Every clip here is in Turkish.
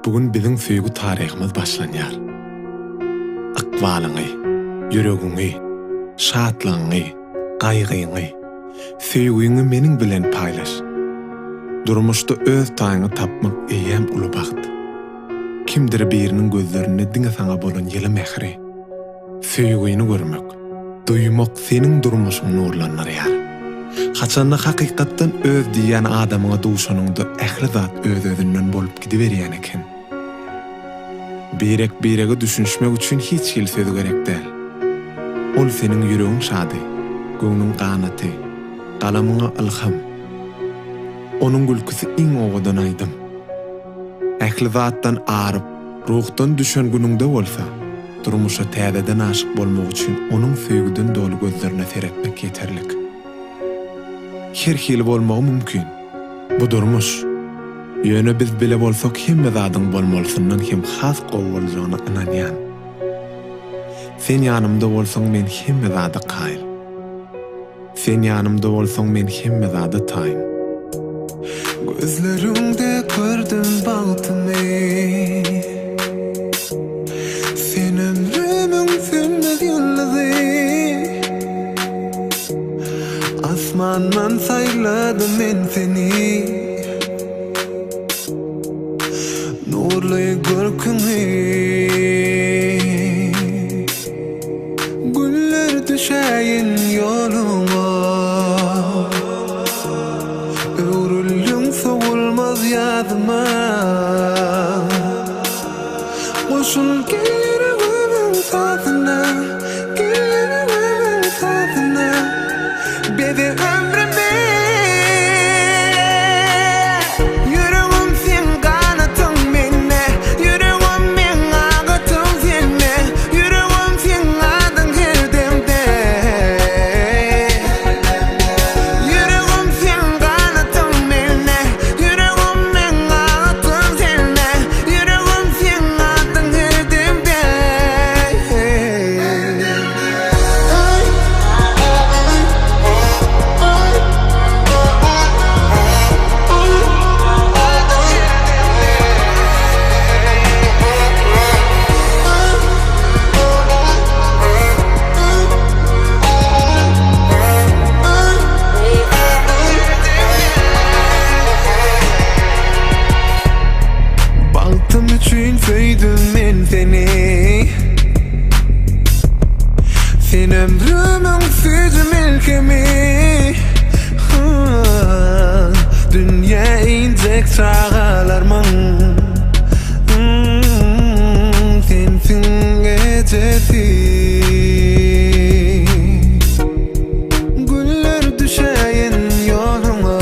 Bugün bizim süýgü taryhymyz başlanýar. Akbalyňy, ýüregiňi, şatlygyňy, gaýgyňy, süýgüňi meniň bilen paýlaş. Durmuşda öz taýyňy tapmak eýem uly baht. Kimdir biriniň gözlerine diňe saňa bolan ýyly mehri. Süýgüni görmek, duýmak seniň durmuşyň nurlanýar. Haçanna hakykatdan öz diýen adamyňa duşanyňda ähli zat öz-özünden bolup gidiberýän eken. Birege düşünmek üçin hiç ýyl söz gerek däl. Ol seniň ýüregiň şady, göňüň ganaty, galamyňa ilham. Onuň gülküsi iň owadan aýdym. Ähli zatdan aryp, ruhdan düşen günüňde bolsa, durmuşa täzeden aşyk bolmak üçin onuň söýgüden dolu gözlerine seretmek ýeterlik. Her hili bolmagy mümkin. Bu durmuş. Ýöne biz bile bolsak hemme zadyň bolmalysyndan hem has gowuljagyna inanýan. Sen ýanymda bolsaň men hemme zady gaýl. Sen ýanymda bolsaň men hemme zady taýyn. Gözlerimde gördüm bagtymy. Sen ömrümün sönmez ýyldyzy. Asmandan sayladım men seni. Nurly görküňi. Güller düşäýin ýoluňa. Öwrüldüň sowulmaz ýadyma. Goşul gelýär tadyna, gelýär tadyna. Bebe ömrüme yüreğim sen kanatın menne, yüreğim men ağıtın senne, yüreğim sen adın her demde. Yüreğim sen kanatın menne, yüreğim men ağıtın senne, yüreğim sen adın her demde. Baltım üçün söydüm men seni. Sen ömrümün süzü melkemi. Dünya inecek çağalarmın. Sensin gecesi. Güller düşäýin ýoluňa.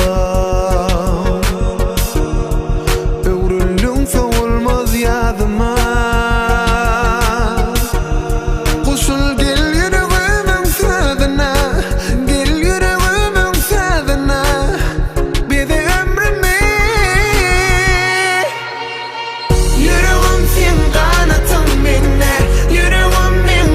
Öwrüldüň sowulmaz ýadyma. Goşul gel ýüregimin sadyna, gel ýüregimin sadyna. Bede ömrüme yüreğim sen kanatın menne, yüreğim men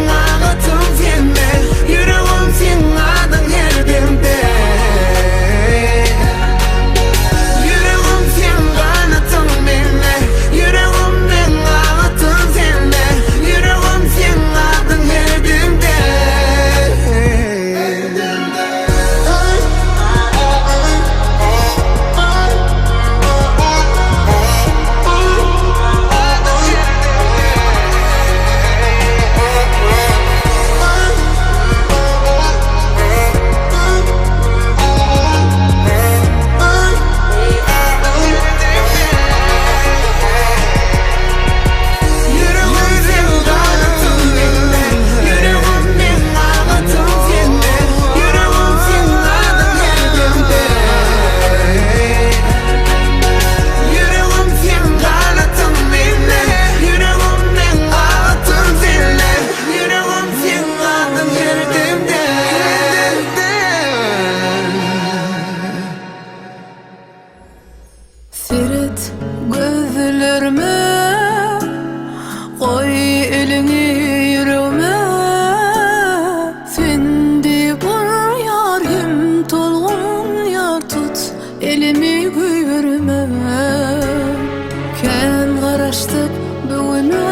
Alıştık bugüne,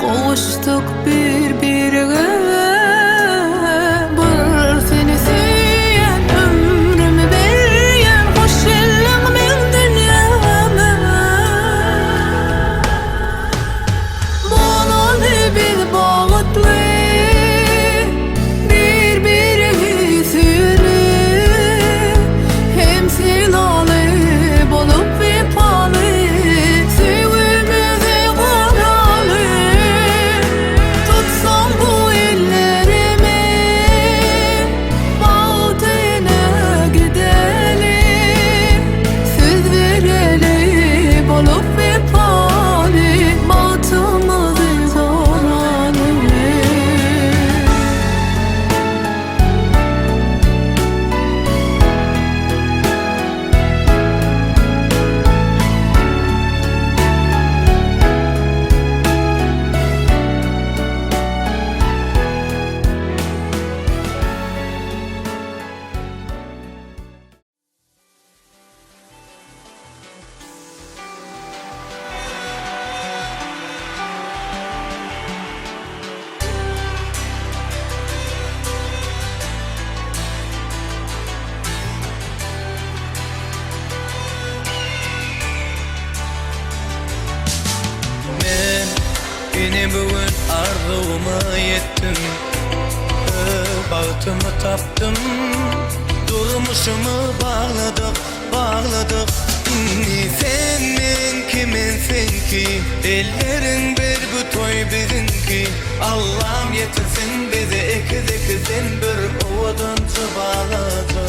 kavuştuk birbirine. Bir seni süyen, ömrümü beryen, hoş geldin men dünyama. Bunun bir bağıtlı, birbirine süyünü, hem silalı bolup vefalı, sevgimizi kanalı. Tutsam bu ellerimi, Bağdat'a gidelim, söz verelim bolup vefalı, Bağdat'ımızı kanalı. Men yine bugün arzuma yettim, Bağıtımı taptım, durmuşumu bağladık. Sen men kiminsin ki, ellerin bir bu toy bizimki. Allah'ım yetirsin bizi ikizin bir ovadan bağladı.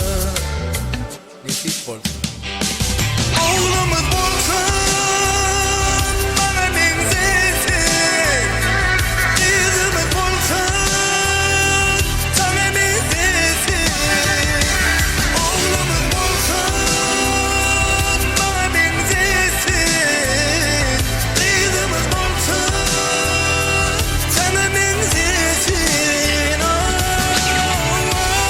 Nesip olsun. Oğlumuz bolsun, bana benzesin. Kızımız bolsun, sana benzesin. Oğlumuz bolsun, bana benzesin. Kızımız bolsun, sana benzesin. Oh, oh.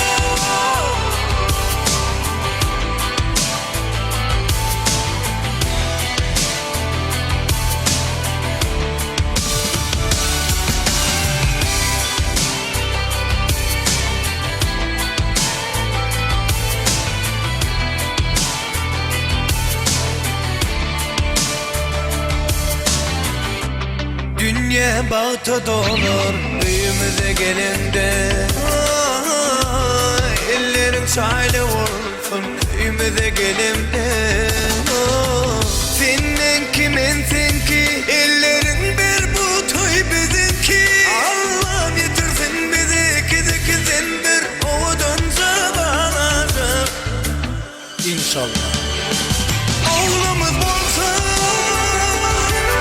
Dünya bağıta dolur büyümüze gelinde. Ellerin çayla vursun büyümüze gelinde. Senin kiminsin ki, ellerin bir bu toy bizimki. Allah'ım yetirsin bizi ikizin bir ovadan bağladı. İnşallah. Oğlumuz bolsun,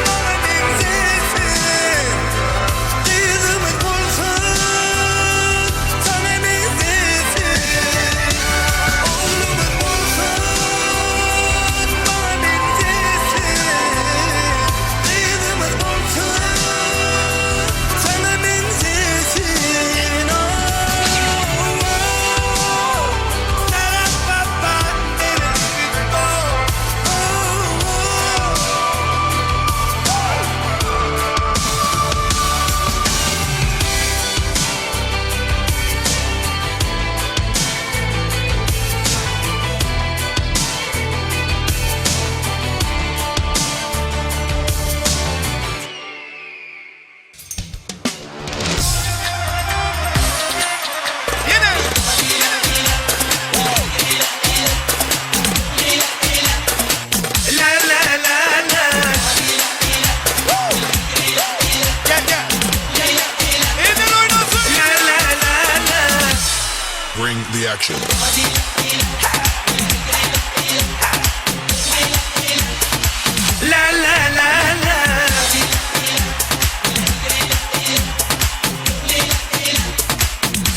bana benzesin. Kızımız bolsun, sana benzesin. Oğlumuz bolsun, bana benzesin. Kızımız bolsun, sana benzesin. Oh, oh. Da-da-ba-ba, da-da-ba-ba. Oh, oh. La la la la. Eden oynasın. La la la la. Bring the action. La la la la.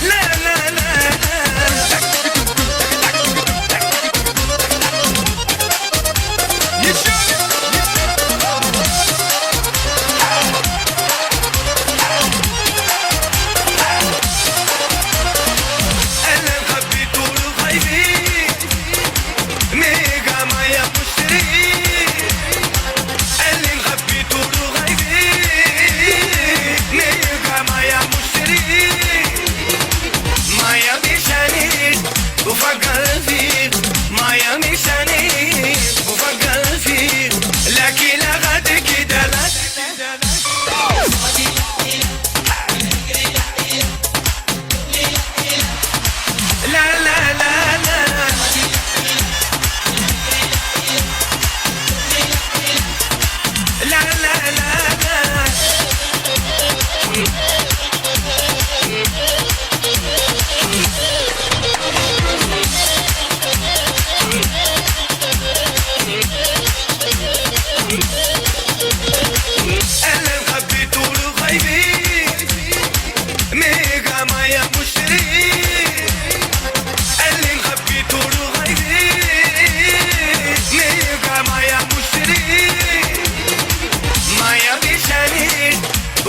La la la la. أنا حبيت الغيب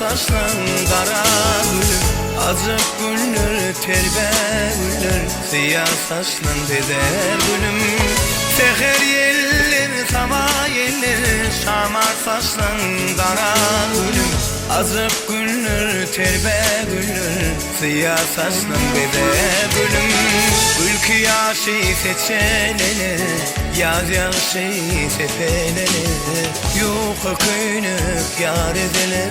saçlan kara gülüm, azık güller terbe güller, siyah saçlan deder gülüm. Seher yeller, sabah yeller, şamar saçlan kara gülüm, azık güller terbe güller, siyah saçlan deder gülüm. Ülkü yaşı seçelene, yaz yaşı sepelene, yuka köynük yar edene,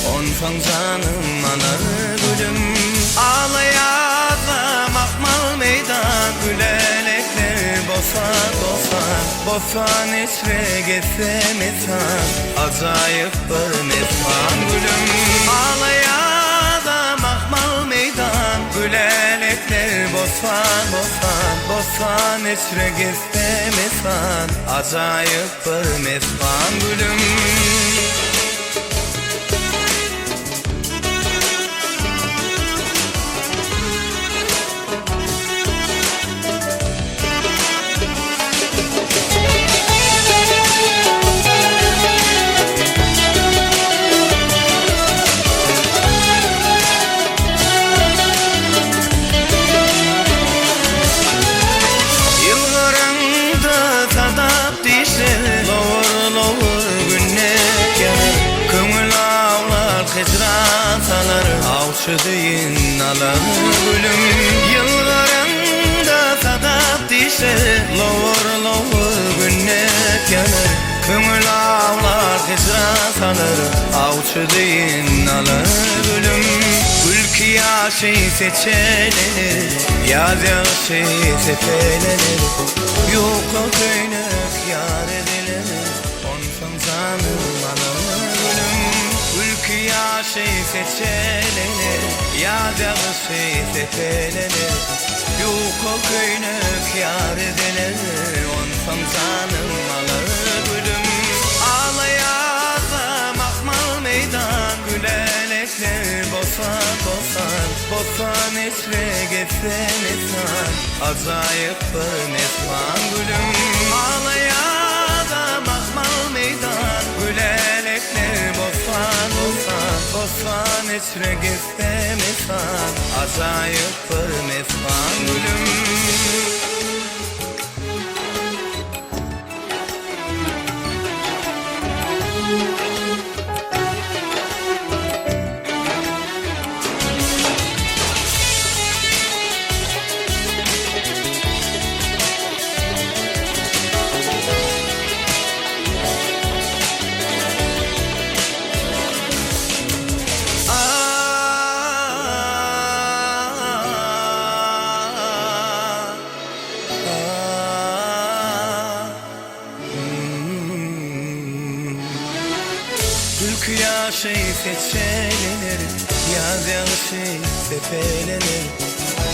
onsan canım ana gülüm. Ağlayada makmal meydan, gülelekler bosan bosan, bosan esre getse mesan, acayip bir mesan gülüm. Ağlayada makmal meydan, gülelekler bosan bosan, bosan esre getse mesan, acayip bir mesan gülüm. Avşıdayın alan gülüm, yıllarında sadap dişe, lovur lovur günnet yanar, kömül ağlar hicran sanır, avşıdayın alan gülüm. Ülkü yaşı seçelenir, yaz yaşı sepelenir, yokla köynük yar edilir, onsan canım alan gülüm. Ülkü yaşı seçelenir, yaz yaşı sepelenir, yuka köynük yar edilir, onsan canım alır gülüm. Ağlayada makmal meydan, gülelekler bosan bosan, bosan esre getse mesan, acayip bir mesan gülüm. Ağlayada makmal meydan, gülelekler bosan bosan, bosan esre getse mesan, acayip bir mesan gülüm. Ülkü yaşı seçelenir, yaz yaşı sepelenir,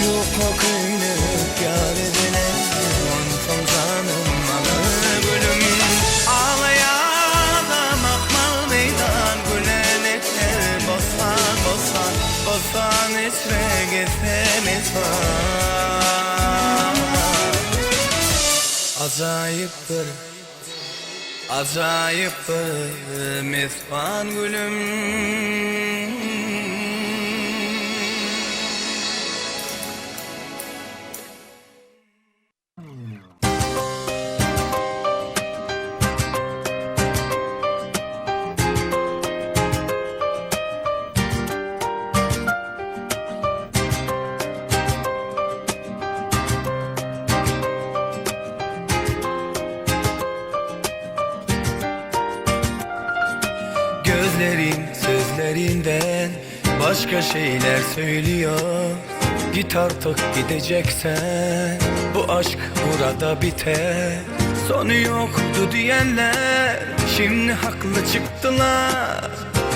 yuka köynük yar edilir, onsan canım alır gülüm. Ağlayada makmal meydan, gülelekler bosan bosan, bosan esre getse mesan, acayip bir, acayip bir mesfan gülüm. Gözlerin sözlerinden başka şeyler söylüyor. Git artık gideceksen, bu aşk burada biter. Sonu yoktu diyenler şimdi haklı çıktılar.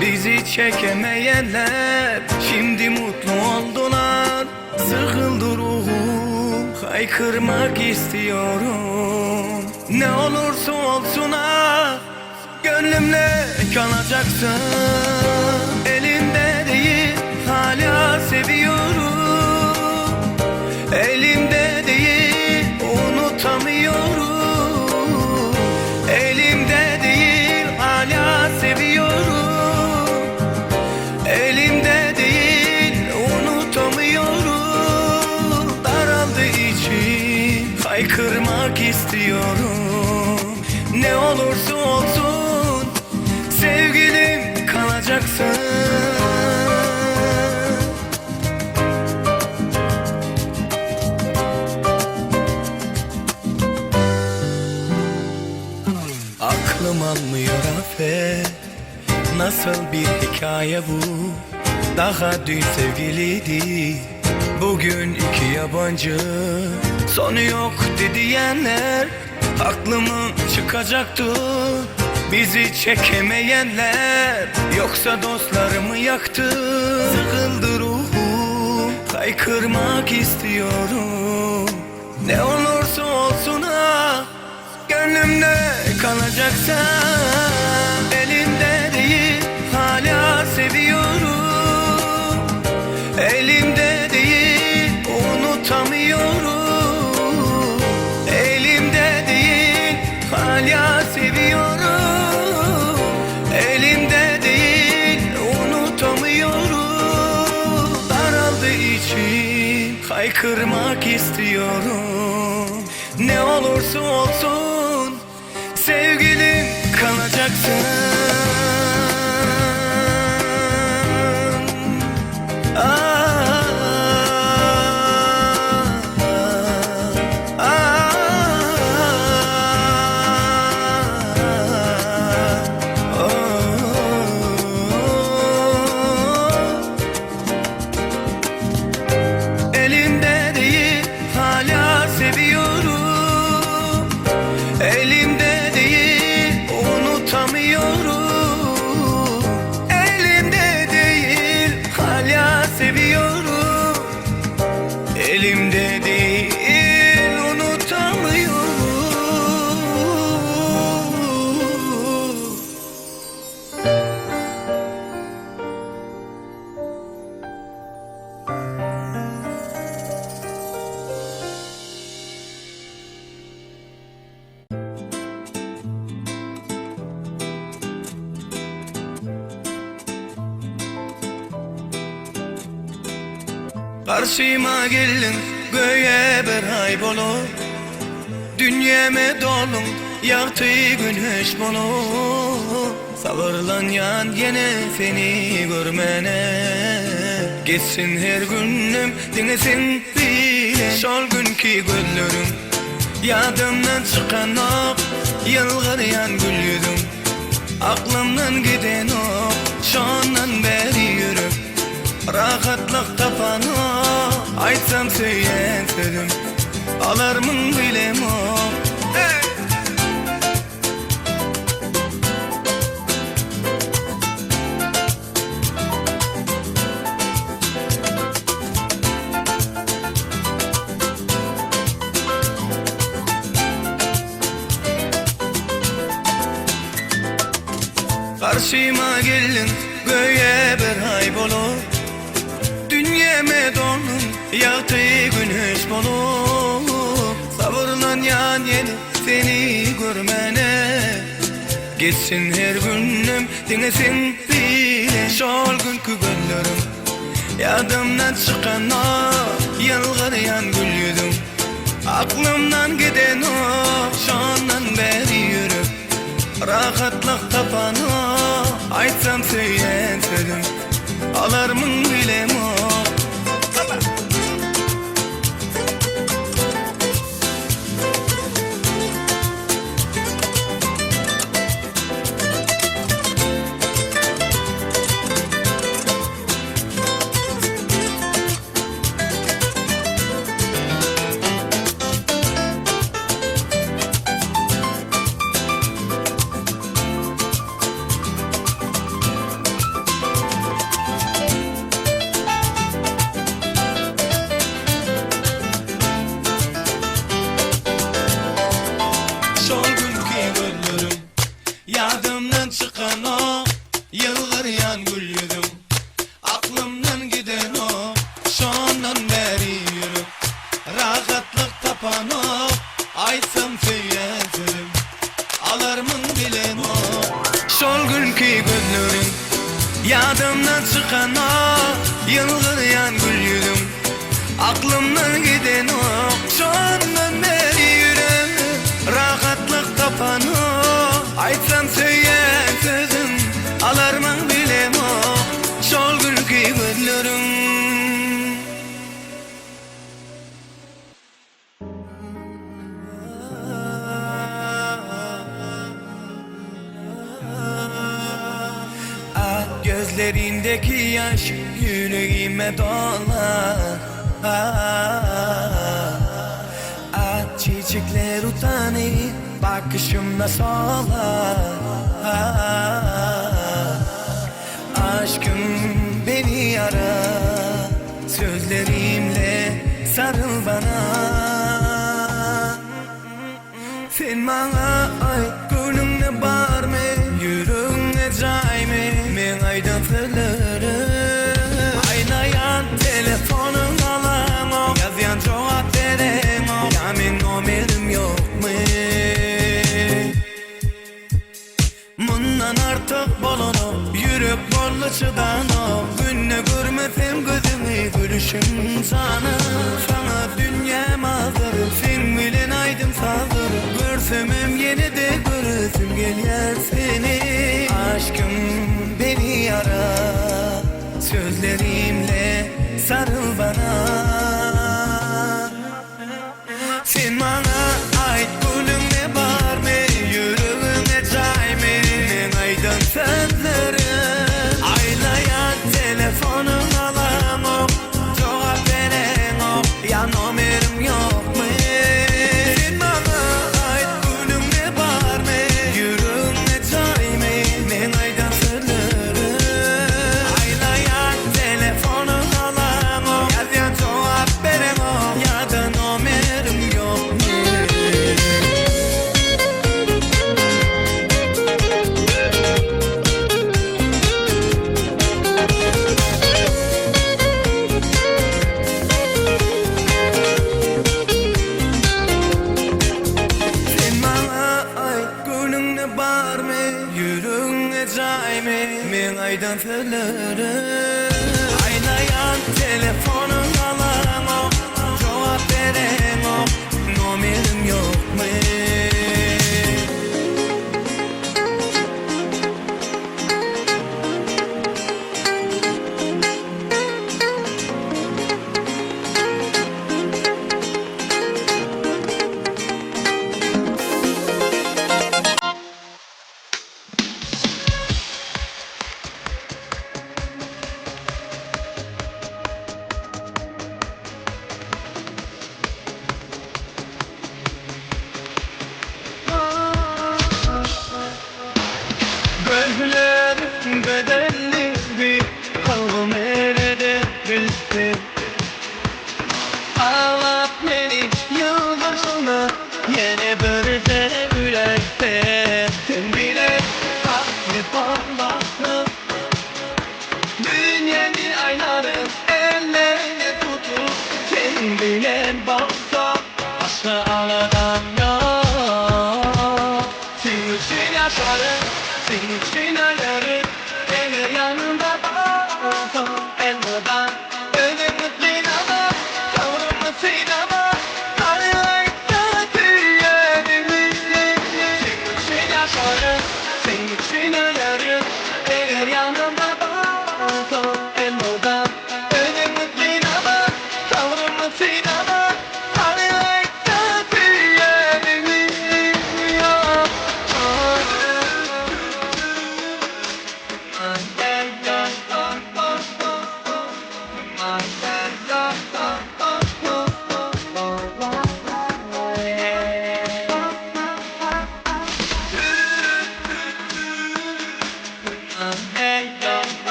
Bizi çekemeyenler şimdi mutlu oldular. Sıkıldı ruhum, haykırmak istiyorum. Ne olursa olsun ah, gönlümle kalacaksın. Elimde değil, hala seviyorum. Elimde değil, unutamıyorum. Elimde değil, hala seviyorum. haykırmak istiyorum. Ne olursa olsun sevgilim kalacaksın. Aklım almıyor affet, nasıl bir hikaye bu? Daha dün sevgiliydi, bugün iki yabancı. Sonu yok diyenler aklımı çıkacaktı. Bizi çekemeyenler, yoksa dostlarımı yaktı. Sıkıldı ruhum, haykırmak istiyorum. Ne olursa olsun ha, gönlümde kalacaksan. Elimde değil, hala seviyorum. Elimde değil, unutamıyorum. Elimde değil, hala seviyorum. Elimde değil, unutamıyorum. Daraldı içim, haykırmak istiyorum. Ne olursa olsun sevgilim kalacaksın. Elimde değil, hala seviyorum. Elimde değil, unutamıyorum. Elimde değil, hala seviyorum. Elimde değil, unutamıyorum. Karşıma gelin göğe bir hay bolup, dünyeme dolun yaktı güneş bolup. Sabırlan yan yine seni görmene, geçsin her günüm dinlesin bile. Şol günkü gözlerim yadımdan çıkan ok, yılgırayan gül yüzüm aklımdan giden ok. Şondan beri yürüp rahatlık tapana, aytsam söyleyen sözüm alarmın bilem o. Hey! Karşıma gelin göğe bir hay bolup, dünyeme donun yaktı güneş bolup. Sabırlan yan yeni seni görmene, geçsin her günüm dinlesin bile. Şol günkü günlerim yadımdan çıkan o, yılgırayan gül yüzüm aklımdan giden o. Şondan beri yürüp rahatlık tapan o, aytsam söyleyen sözüm alarmın bilem o. Yadımdan çıkan o, yılgırayan gül yüzüm aklımdan giden o. Şondan beri yürüp rahatlık tapan o, aytsam söyleyen sözüm alarmın bilen o. Şol günkü gözlerim yadımdan çıkan o, yılgırayan gül yüzüm aklımdan giden o. Şondan beri Gözlerindeki yaş yüreğime dolar. Çiçekler utanır bakışımda solar. Aşkım beni yarar, sözlerimle sarıl bana. Sen bana ay gönlümde bar mı, yüreğimde cay mı? Men aydan fırlarım. Aynayan telefonun alamam, yazyan cevap veremem. Ya men numaram yok mu? Bundan artık bolonum, yürek bollu çıdanım. Günne görmesem gözünü, gülüşüm sana. Sana dünyam hazır, sen bilen aydım sazır. Görsem yine de göresim gelir seni. Aşkım beni yarar, sözlerimle sarıl bana. Sen bana ait gülümde var mı, yüreğimde cay mı? Men aydın sözlerim, aylayan telefonun alamam. Cevap veremem, ya numaram yok mu? Sen bana ait gülümde var mı, yüreğimde cay mı? Men aydın sözlerim, aylayan telefonun alamam. Yazyan cevap veremem, ya da numaram yok mu? Sen bana ay gönlümde bar mı, yüreğimde cay mı? Men aydan fırlarım. Aynayan telefonun alamam, cevap veremem. Numaram yok mu? Gözlerim bedelli bir kalbim nerede bilsin. Ağlat beni yıldızına, yine bir yürekte. Sen bile kalbi parmaklı, dünyanın aynaları ellerini tutup. Sen bile baksa başka ağladan yok. Senin için yaşarım, senin için ölürüm. Eğer yanımda olsan elmadan, ölüm mutluyum ama savrulma sinema. Harika dünyayı. Senin için yaşarım, senin için ölürüm. Eğer yanımda olsan elmadan, ölüm mutluyum ama savrulma sinema. Harika dünyayı.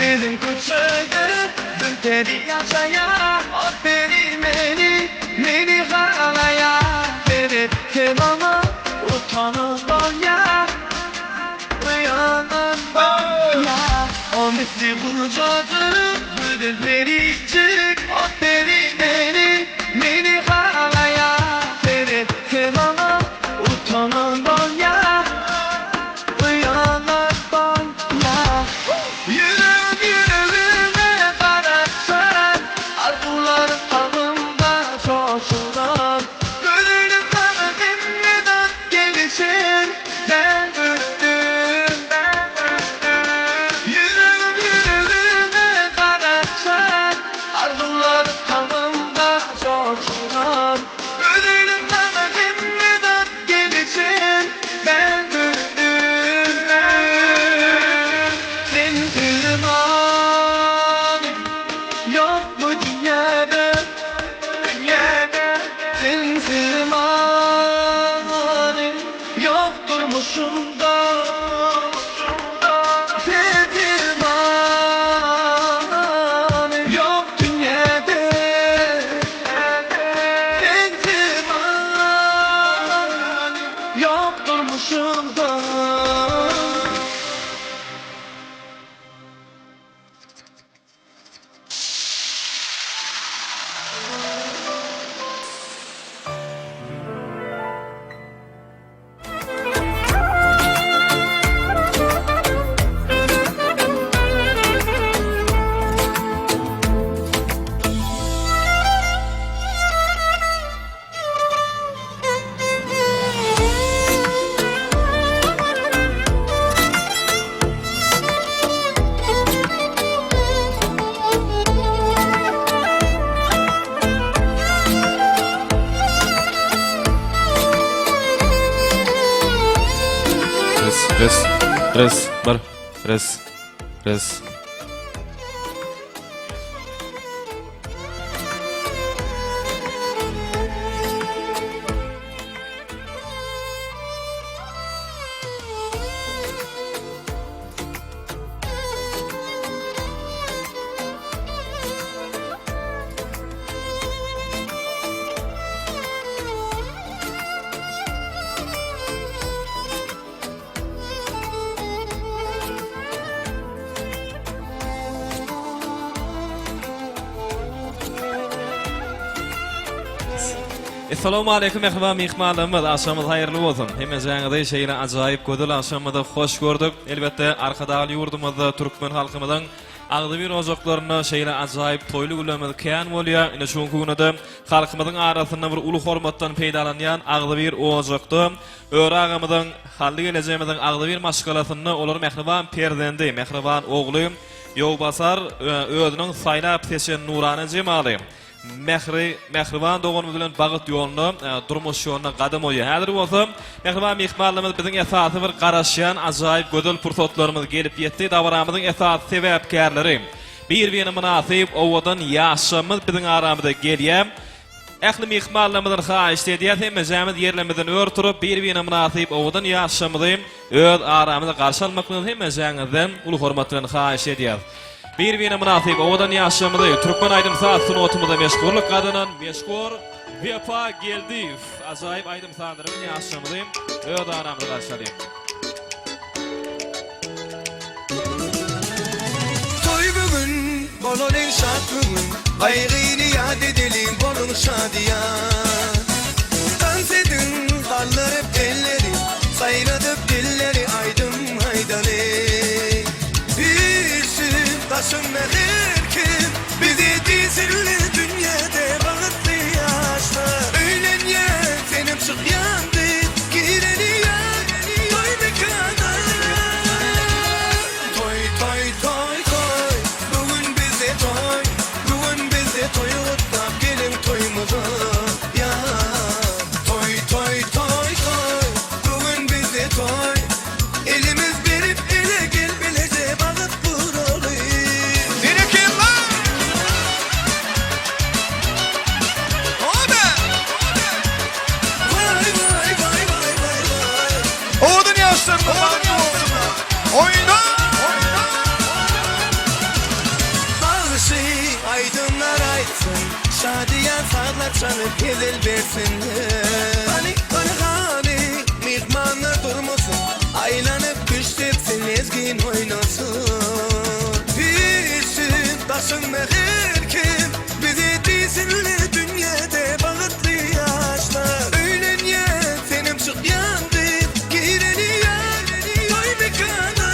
Bizim kutsadı, dedi yaşaya. O beni beni ağlaya. Dedi ki bana utanın ya, uyanın ya. O misli bulacağım, ödülleri çık. O beni ağlaya. Dedi ki bana utanın ya, uyanın ya. Yüreğime bana saran, arzularım alnımda Res, bir, res, res. Assalamu alaykum mehriban mehmanlarımız, akşamınız hayırlı olsun. Hemen жаңыдай şeyle acayip gödül akşamda hoş gördük. Elbette arkadaşlı yurdumuzda Türkmen halkımızın ağdı bir ozoklarını şeyle acayip toylu gülemez kıyan bolýar. Ine şu günüde halkımızın arasında bir ulu hormatdan peýdalanýan ağdı bir ozokdy. Öre ağamızın hally geleceğimizin ağdı bir maşgalasyny olar mehriban perdendi, mehriban ogly Ýowbasar özüniň saýlap seçen nurany jemaly. Mehriban doğumuz bilen bagyt ýoluny, durmuş ýoluna gadam oýar. Häzir bolsa, mehriban mehmanlarymyz biziň esasy bir garaşýan ajaýyp gödül pursatlarymyz gelip ýetdi. Dawaramyzyň esasy sebäpkärleri. Bir-birine münasip owadan ýaşamyz biziň aramyzda gelýär. Ähli mehmanlarymyzdan haýyş edýär, hemmemiz ýerlerimizden örtürip bir-birine münasip owadan ýaşamyzy öz aramyzda garşy almaklaryny hemmemizden uly hormat bilen haýyş edýär. Bir-birine münasip owadan ýaşamyzy Türkmen aýdym saat sunatymyzda meşgullyk gadynan meşgur Vefa Geldiýew ajaýyp aýdym saatlaryny ýaşamyzy öz aramyzda garşy alýar. Toy bugün, bolon en şad bugün Gaýryny ýad edelim, bolun şadiýan Dans edin, gallary elleri Saýladyp dilleri aýdym aýdany Taşınma her kim bizi dizirli dünyada bağıtlı yaşlar Öğlen ya senin çık yandı gireni ya toy mekana Toy toy toy toy bugün bize toy Bugün bize toy utlap gelin toyumuza ya Toy toy toy toy bugün bize toy Elimiz verip ele gel bilece bağıt buralı Aydınlar aysın Şadiyan sağlar çalıp gelir versinler Hani mihmanlar durmasın Aylanıp güçletsin ezgin oynasın Bilsin taşınma her kim Bizi dizinli dünyada bağıtlı yaşlar Öğlen ya senim çık yandı gireni ya toy mekana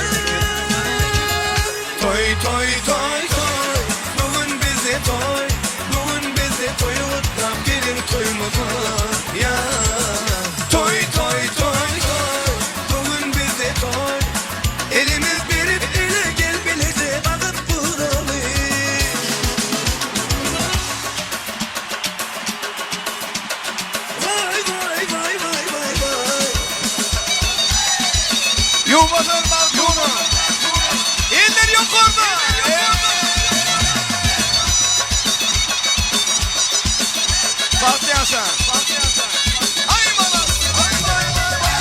Toy toy toy toy bugün bize toy Bugün bize toy utlap gelin toyumuza ya Toy toy toy toy bugün bize toy Elimiz verip ele gel bilece bağıt buralı Vay vay vay vay vay vay Ýowbasar balkonu. Eller ýokarda. Bahtiyarsan. Ay bala. Ay vay vay vay.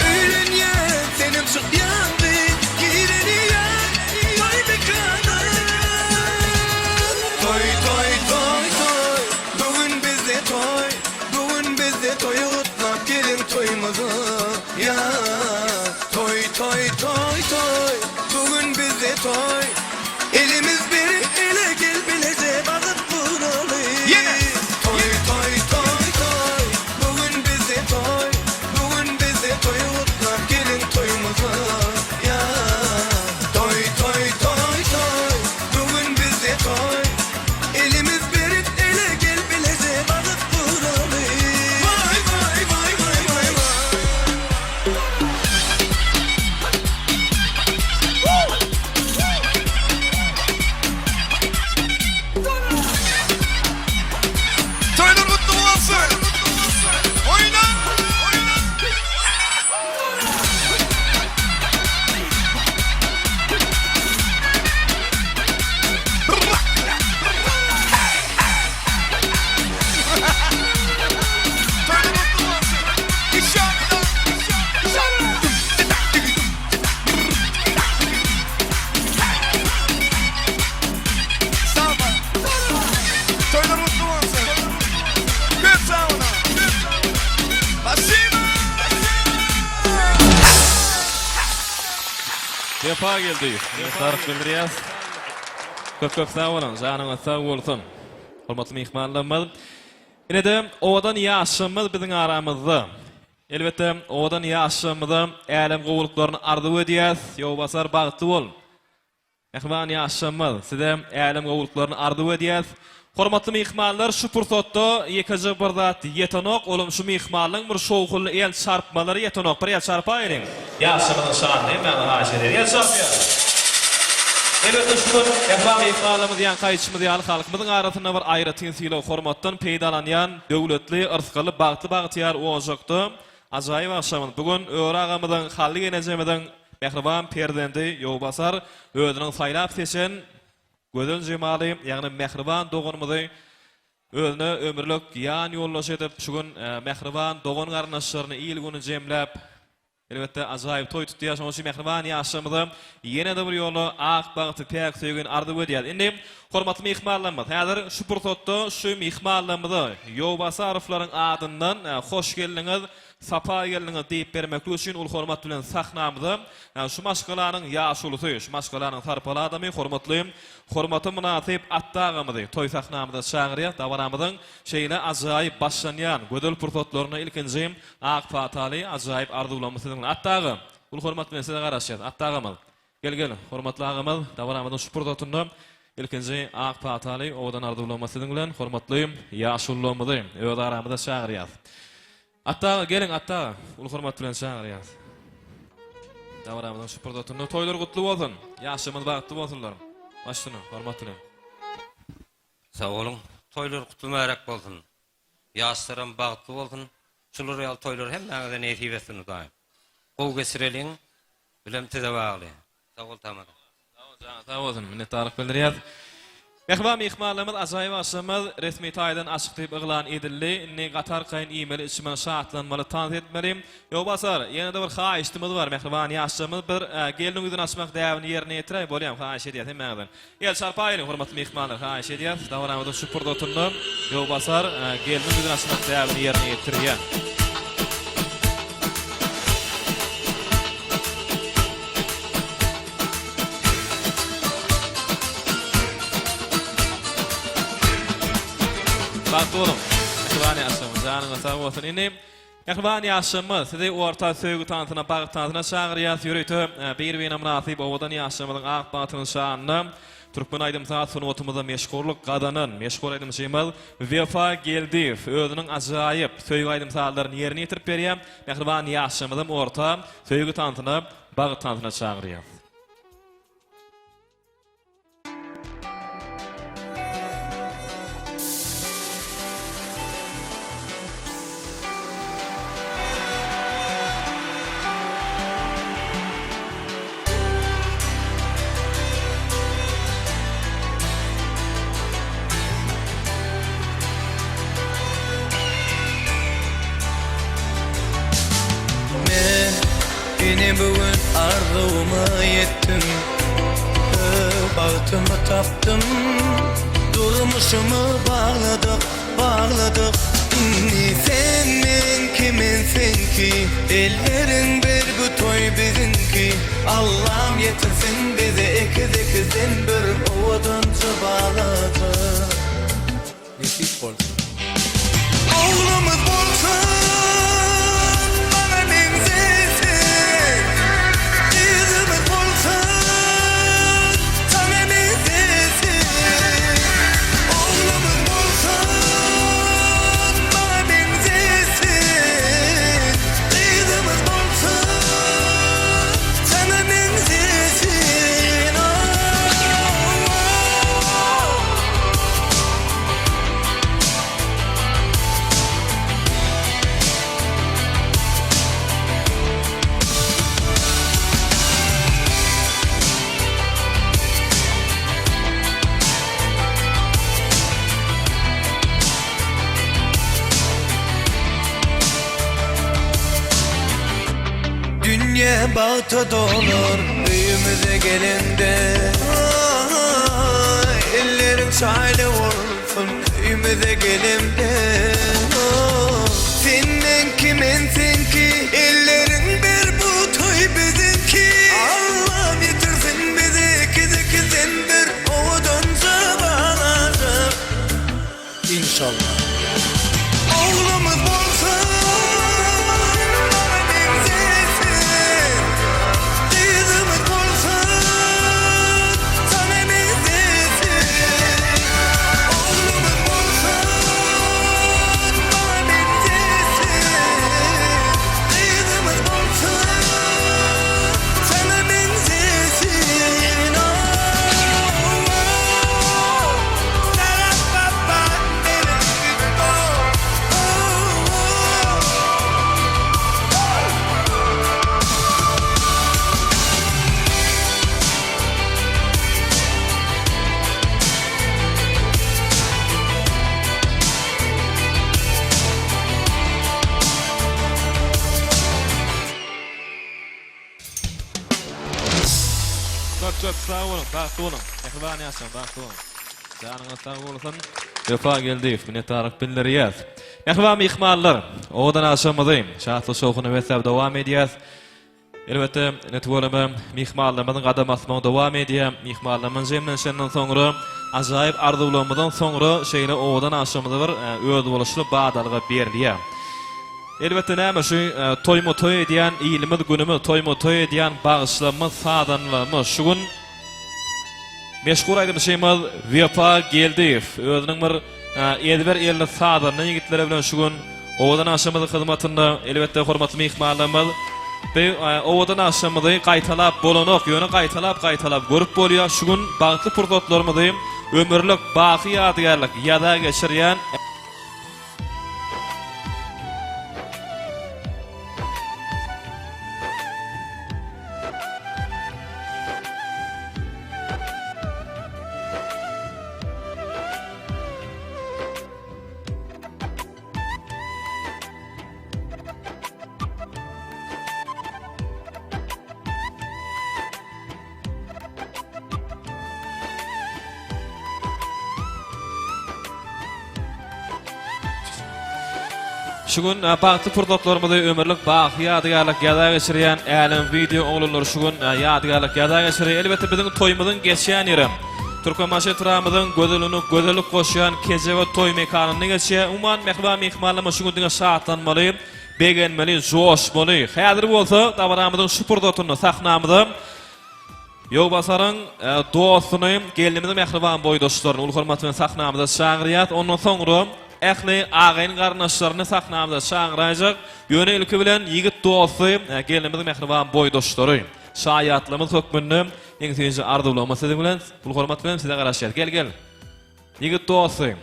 Öğlen ya senin çık yandı gireni ya toy mekana Toy toy toy toy bugün bizde toy Bugün bizde toy utlap Vefa geldi. Tarık bildirýär. Köp sağ olun. Janyňyz sağ bolsun. Hormatly mehmanlarymyz. Ine-de owadan ýaşamyz biziň aramyzda. Elbette owadan ýaşamyzda älim gowuluklaryny arzuw edýäs, ýa-basar bagty bol. Mehman ýaşamyz, size älim gowuluklaryny arzuw edýäs. Hormatly mehmanlar, şu pursatda ýekeje bir zat ýetenok, olum şu mehmanlaryň bir şowhul el çarpmalary ýetenok, bir el çarpaýyň. Ýaşamyzyň şanyny men haýy eder. Ýa-şapýar. Elbette şudur, ehvam mehmanlarymyz ýa-ni gaýçymyz ýa-ni halkymyzyň arasynda bir aýry tensiýli hormatdan peýdalanýan döwletli, yrskaly, bagty-bagtyýar ojokdy. Ajaýyp akşamyň. Bugun Öwre agamyzyň hally genejemeden mehriban perdendi ýowbasar özüniň saýlap seçen gözel jemaly, ýagny mehriban doganmyzy özüne ömürlük ýan ýollaş edip, şu gün mehriban dogan garnaşlaryny ýyl güni jemläp, elbette ajaýyp toý tutdy ýaşamak üçin mehriban ýaşamyzy ýene-de bir ýoly ak bagty pek söýgün arzuw edýär. Indi hormatly mehmanlarymyz, häzir şu pursatda şu mehmanlarymyzy ýowbasarlaryň adyndan hoş geldiňiz, sapa geldiňiz diýip bermek üçin ul hormat bilen sahnamyzy şu maşgalanyň ýaşulusy, şu maşgalanyň tarpala adamy hormaty münasip attagamyzy toý sahnamyzda şagyrýar, dawaramyzyň şeýle ajaýyp başlanýan gödel pursatlaryna ilkinji ak fataly ajaýyp arzuwlamasynyň attagym. Ul hormat bilen size garaşýar. Attagymyz. Gel, hormatly agymyz, dawaramyzyň şu pursatynda ilkinji ak fataly owadan arzuwlamasynyň bilen hormatly ýaşullamazy öz aramyzda şagyrýar. Atta gelin atta, ul hormat bilen şagyrýar. Dawaramyzyň şu pursatynda toýlar gutly bolsun, ýaşamyz bagtly bolsunlar. Başlyny, hormatly. Sağ olun. Toylar kutulmayarak bolsun. Ýaşlarym bagtly bolsun. Şular ýaly toylar hemmäňize näsip etsin daýym. Gow geçireliň bilen teze bagly. Sağ ol tamam. Sağ olun, minnetdarlyk bildirýär. Mehman mehmanlarymyz ajaýyp aşamyz resmi taýdan açyklyp eglan edildi. Inni gatar gaýyn iýmeli içmen şahatlanmaly tanzih etmelim. Ýa-basar ýene-de bir haýyşdymyz bar. Mehman ýaşamyz bir geldiň üýden açmak däwini ýerine ýetirýär. Bolýam haýyş edýär hemmäňden. El çarpaýyň hormatly mehmanlar haýyş edýär. Dawaramyzyň şu purda oturdy. Ýa-basar geldiň üýden açmak däwini ýerine ýetirýär. Bakdolum. Mehriban ýaşamyz, janyňyz sag bolsun. Indi mehriban ýaşamyz, sizi orta söýgü tantyna, bagyt tantyna şagyrýar, ýörekde bir-birine münasip owadan ýaşamyzyň ak bagytynyň şanyny Türkmen aýdym saat sunatymyzda meşgurluk gadanyň, meşgur aýdym şeýmez Vefa geldi, özüniň ajaýyp söýgü aýdym saatlaryny ýerine ýetirip berýär. Mehriban ýaşamyzyň orta söýgü tantyna, bagyt tantyna şagyrýar. Yine bugün arzuwuma yettim, bagtymy tapdym, durmuşumu bağladık. Sen men kiminsin ki, ellerin bir bu toy bizinki. Allah'ım yetirsin bizi ikizin bir owadan bağladı. Nesip bolsun. Oğlumuz bolsun. Dünya bağıta dolur büyümüze gelinde, ellerin çayla vursun büyümüze gelinde. Senin kiminsin ki, ellerin bir bu toy bizimki. Allah'ım yeter inşallah. Oğlumuz olsun bana benzesin, kızımız olsun sana benzesin. Oğlumuz olsun bana benzesin, kızımız olsun sana benzesin. Çok sağ olun, baktı olun. Ehvan yaşam, baktı olun. Canına sağ olun. Vefa geldi, minnettarlık bildiriyaz. Ehvan ihmallar, odan aşamadayım. Şahtlı şoğunu vesab devam ediyaz. Elbette netvolama mihmallamızın qadam atmağı devam ediyem. Mihmallamın jemden senden sonra acayip arzulamıdan sonra şeyle odan aşamada var. Öd boluşlu badalga berliye. Elbette näme şu toymu toy ediyen, iyilimiz günümüz toymu toy ediyen bağışlamız, sadanlamız. Şugun meşgul aydığımız şeyimiz Vefa geldi. Özünün bir edber elini sadanlı yigitlere bilen şugun odan aşamada hizmatında elbette hormatly mihmallamız ve odan aşamada qaytalap bolanok yöne qaytalap görüp bolýar. Şugun bagtly pursatlarymyzy ömürlük baqy ýadygarlyk ýada geçirýän şugun bagtly pursatlarymyzy ömürlük baqy ýadygarlyk ýada geçirýän älim video oğlanlar şugun ýadygarlyk ýada geçirýär. Elbette biziň toýumyzyň geçýän ýeri Türkmenmaşy tramyzyň gözellik goşýan keze we toý mekanyny geçýär. Umman mehman mehmanlama şugun diňe şahatlanmaly, begenmeli, joşmaly. Häzir bolsa dabaramyzyň şu pursatyny sahnamyzy Ýowbasaryň dostuny, gelinimiziň mehriban boýdoşlaryny ul hormat bilen sahnamyza çagyrýar. Ondan soňra ähli agaýyn garnaşlaryny sahnamyza çagyrajak. Ýöne ilki bilen yigit dosty, gelinimiziň mehriban boýdoşlary. Şaýatlymyz hökmünde iň süýünçi arzuwlamasy bilen ul hormat bilen size garaşýar. Gel. Yigit dosty,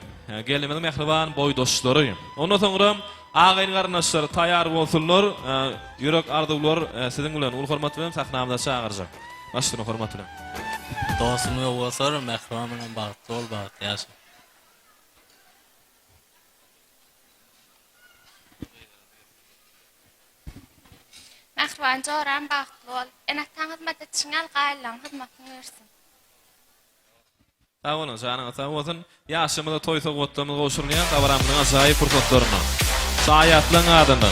gelinimiziň mehriban boýdoşlary. Ondan soňra agaýyn garnaşlary taýýar bolsunlar, ýürek arzuwlar siziň bilen ul hormat bilen sahnamyza çagyrjak. Başlygyny hormat bilen. Dostum ýowasar, mehman bilen bagtly ol, bagtly ýaşa. Mehriban joran bagtly ol. Enaktan hyzmat etçiňal gaýlan hyzmatyny bersin. Sağ olun, janyňyz sağ bolsun. Ýaşamyzda toý sowgatlarymyz goşurýan gabaramyň ajaýyp pursatlaryny. Saýatlyň adyny.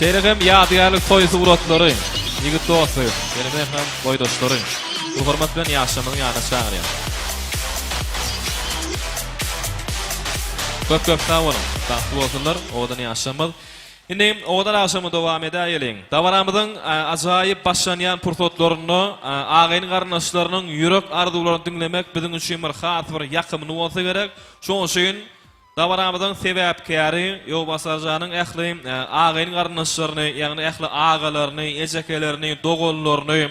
Şeýregem ýadygarlyk toý sowgatlary. Yigit dosty, benim hem boýdoşlary. Bu hormat bilen ýaşamyň ýanyna çagyrýar. Köp sağ olun. Tahtly bolsunlar, odan ýaşamyz. Indi odan ýaşamy dowam edäýelim. Dabaramyzyň ajaýyp başlanýan pursatlaryny, agaýyn garnaşlarynyň ýürek arzuwlaryny dinlemek biziň üçin bir has bir ýakymly bolsa gerek. Şoň üçin dabaramyzyň sebäpkäri Ýowbasarjanyň ähli agaýyn garnaşlaryny, ýagny ähli agalaryny, ejekelerini, dogollaryny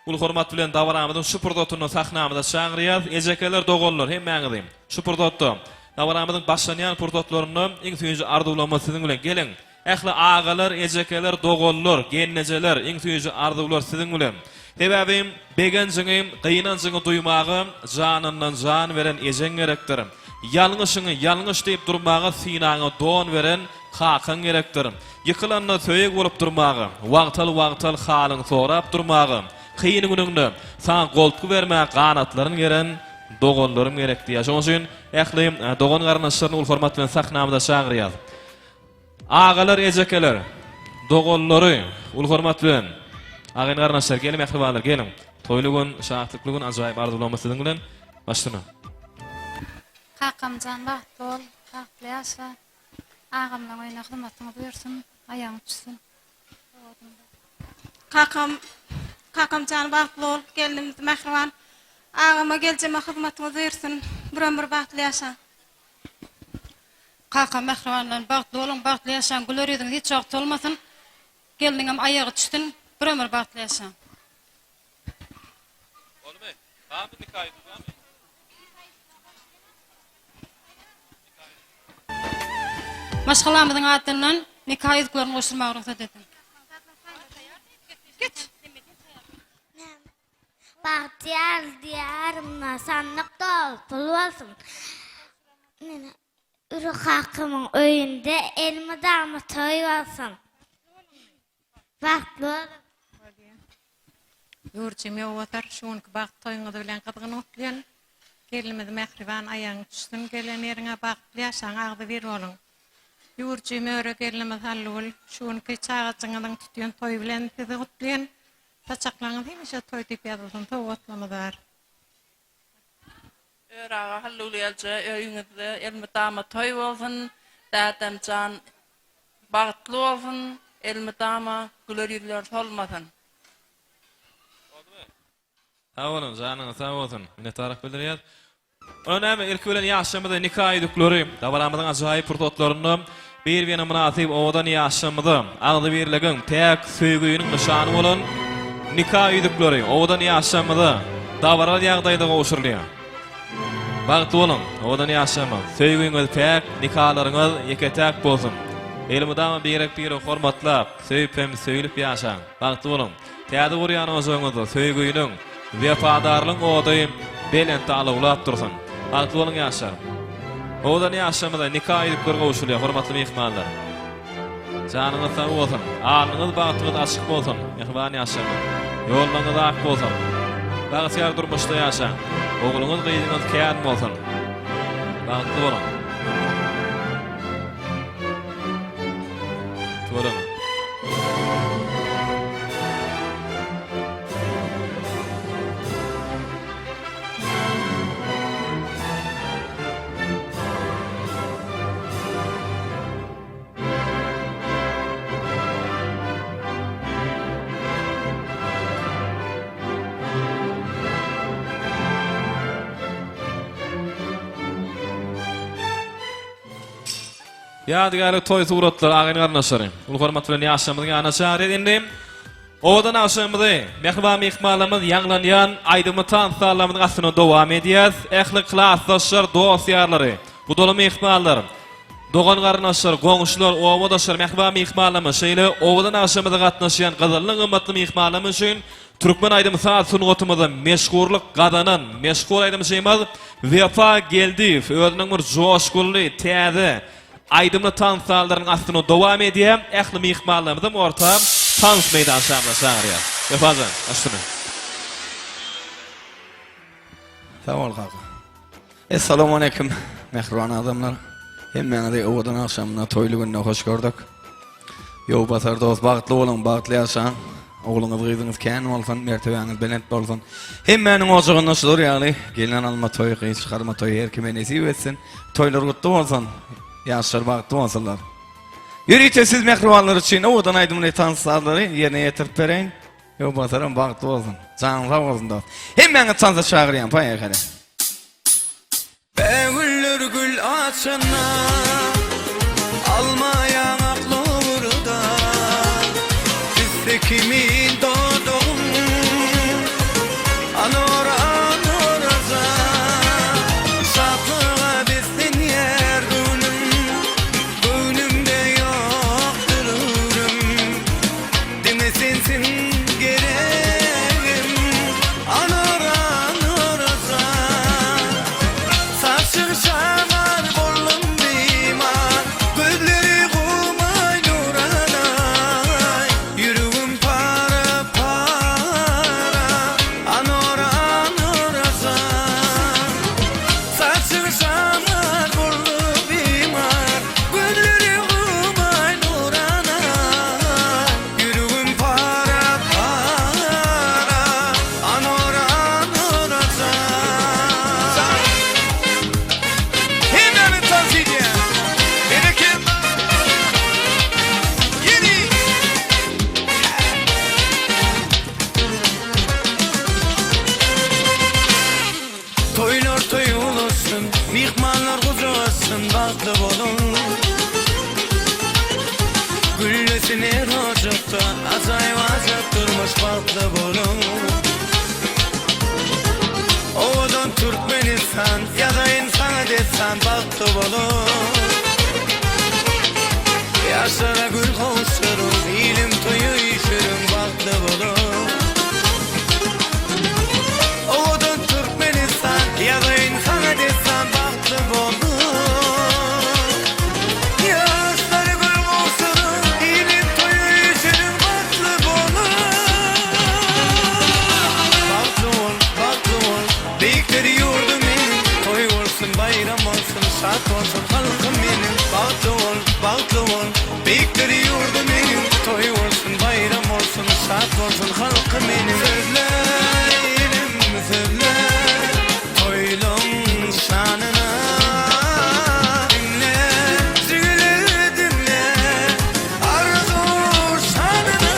ul hormat bilen dabaramyzyň şu pursatyny sahnamyza çagyrýar. Ejekeler, dogollar hemmäňizi. Şu pursatda dabaramyzyň başlanýan pursatlaryny iň süýünçi arzuwlamasy bilen geliň. Ähli agalar, ejekeler, dogollar, gennejeler, iň süýünçi arzuwlar siziň bilen. Sebäbim begenjiňi, gynanjiňy duýmagy janyndan jan beren ejen gerekdir. Ýalňyşyňy ýalňyş diýip durmagy sinaňy don beren hakyň gerekdir. Ýykylanna söýek bolup durmagy, wagtal halyň sorap durmagy, kıyın günüňde saň golpky bermäk ganatlaryny geren dogonlarym gerekdi. Şoň üçin ähli dogon garnaşlaryny ul hormat bilen sahnamyza çagyrýar. Agalar, ejekeler, dogonlary ul hormat bilen agaýyn garnaşlar gelin, mehribanlar gelin. toyly gün, şahtykly gün ajaýyp arzulamasyň bilen başlana. Kakamcan bahtly ol, bahtly ýaşa. Agamlaň oýna hyzmatyňy buyursun, aýaň düşsün. Kakamcan bahtly ol, gelinimiz Mehriban. Agama geljeme hyzmatyňy buyursun, bir ömür bahtly ýaşa. Kakam Mehribanlan bahtly bolun, bahtly ýaşaň, güler ýüzüň hiç wagt bolmasyn. Geldiňem aýagy düşdün, bir ömür bahtly ýaşa. Olmy? Bamy nikahy bamy? Maşgalamyzyň adyndan nikah ýyklaryny goşurmagy ruhsat edin. Bahtiyar diyarımna sandık dolu olsun. Ürü hakkımın öyünde elmi damı toy olsun. Bahtlı olun. Yurcum yowatar, şuňky baht toýuňyzy bilen gydygyny utlayan. Gelinimiz Mehriban aýaň düşsün, gelen ýeriňe bahtly ýaşaň agdy bir bolun. Yurcum öre gelinimiz hallul, şuňky çagaçyňyň tutýan toy bilen sizi utlayan. Saçaklaňyz hemişe toy diýip ýazylsyn, toy otlamazar. Öraga hallul ýalja, öýüňizde elmi dama toy bolsun, dadamjan bagtly bolsun, elmi dama güler ýüzler solmasyn. Sağ olun, janyňyz sağ bolsun. Minnetdarlyk bildirýär. Önäme ilk bilen ýaşamyda nikah edikleri, dabaramyzyň ajaýyp purtotlaryny bir-birine münasip owadan ýaşamyda agdy birligin täk söýgüýüniň nyşany bolan nikah edikleri, owadan ýaşamyda dabaral ýagdaýda gowşurulýar. Bagty bolun, owadan ýaşama, söýgüýüňiz täk, nikahlaryňyz ýeketäk bolsun. Elmydama birek-birek hormatlap, söýüp hem söýülip ýaşaň. Bagty bolun, täze gurýan oňuňyzda söýgüýüniň wefadarlyk owady belen taýlawlap dursun. Bagty bolun ýaşa. Owadan ýaşamyda nikah edikleri gowşurulýar, hormatly mehmanlar. Janyňyz sag bolsun, alnyňyz bagtyňyz açyk bolsun, mehman ýaşama. Ýoluňyz ak bolsun. Bagtyar durmuşda ýaşaň. Ogluňyz gyýdyňyz kän bolsun. Bagty bolun. Bolun. Ýadygary toy suratlar agyny garnaşary. Ul hormat bilen ýaşamyzyň anaşary edindi. Owadan aşamydy. Mehriban mehmanlarymyz ýanglanýan aýdymy tansalamyň asyna dowam edýär. Ähli klassdaşlar, dosýarlary. Bu doly mehmanlar. Dogan garnaşlar, goňşular, owadaşlar, mehriban mehmanlarymyz şeýle owadan aşamyda gatnaşýan gyzylly gymmatly mehmanlarymyz üçin Türkmen aýdymy saat sungatymyzda meşgurlyk gadanan, meşgur aýdymy şeýmez, Wefa geldi, özüniň bir joşgully, täze aýdymly tansallaryň astyna dowam edýär. Ähli mehmanlarymyz orta tans meýdan şamla çagyrýar. Wefazan, aşdyny. Sağol kaka. Assalamu alaikum mehriban adamlar. Hemmeňizi owadan akşamyna toýly gününe hoş gördük. Ýol basar dost bagtly bolun, bagtly ýaşaň. Ogluňyz gyzyňyz kän bolsun, mertebeňiz belent bolsun. Hemmeniň ojagyny şudur ýaly, gelen alma toy, gyýyş çykarma toy her kime nesip etsin. Toylar gutly bolsun. Ýaşlar bagtly bolsunlar. Ýürüýte siz mehribanlar üçin owadan aýdymly tansatlary ýerine ýetirip bereň. Ýol basarym bagtly bolsun. Janyňyz sag bolsun dost. Hemmeňiz tansa çagyrýan paýa. Begüller gül açana almayan aklı burada bizde kimin doğdum anora anoraza sapığa bizden yer gönlümde yoktururum deme sensin gereğim anora anoraza saçır şamar bollum bimar gözleri kumay nuranay yürüğüm para para anora anorasa saçır şamar bollum bimar gözleri kumay nuranay yürüğüm para azıptı, acayip azıp durmuş baklı bolun. Oğudun Türkmenistan ya da insana desan baklı bolun. Yaşlara gül kovuşturun, ilim toyu işürün baklı bolun. Oğudun Türkmenistan ya da insana desan baklı bolun. Yaşlara gül kovuşturun, ilim toyu işürün baklı bolun. Baklı ol, beyikleri yurdum benim. Toy olsun, bayram olsun, şart olsun halkım benim. Baklı ol, beyikleri yurdum benim. Toy olsun, bayram olsun, şart olsun halkım benim. Söyleyelim, söyle, toylum şanına. Dinle, züle dinle, arzu şanına.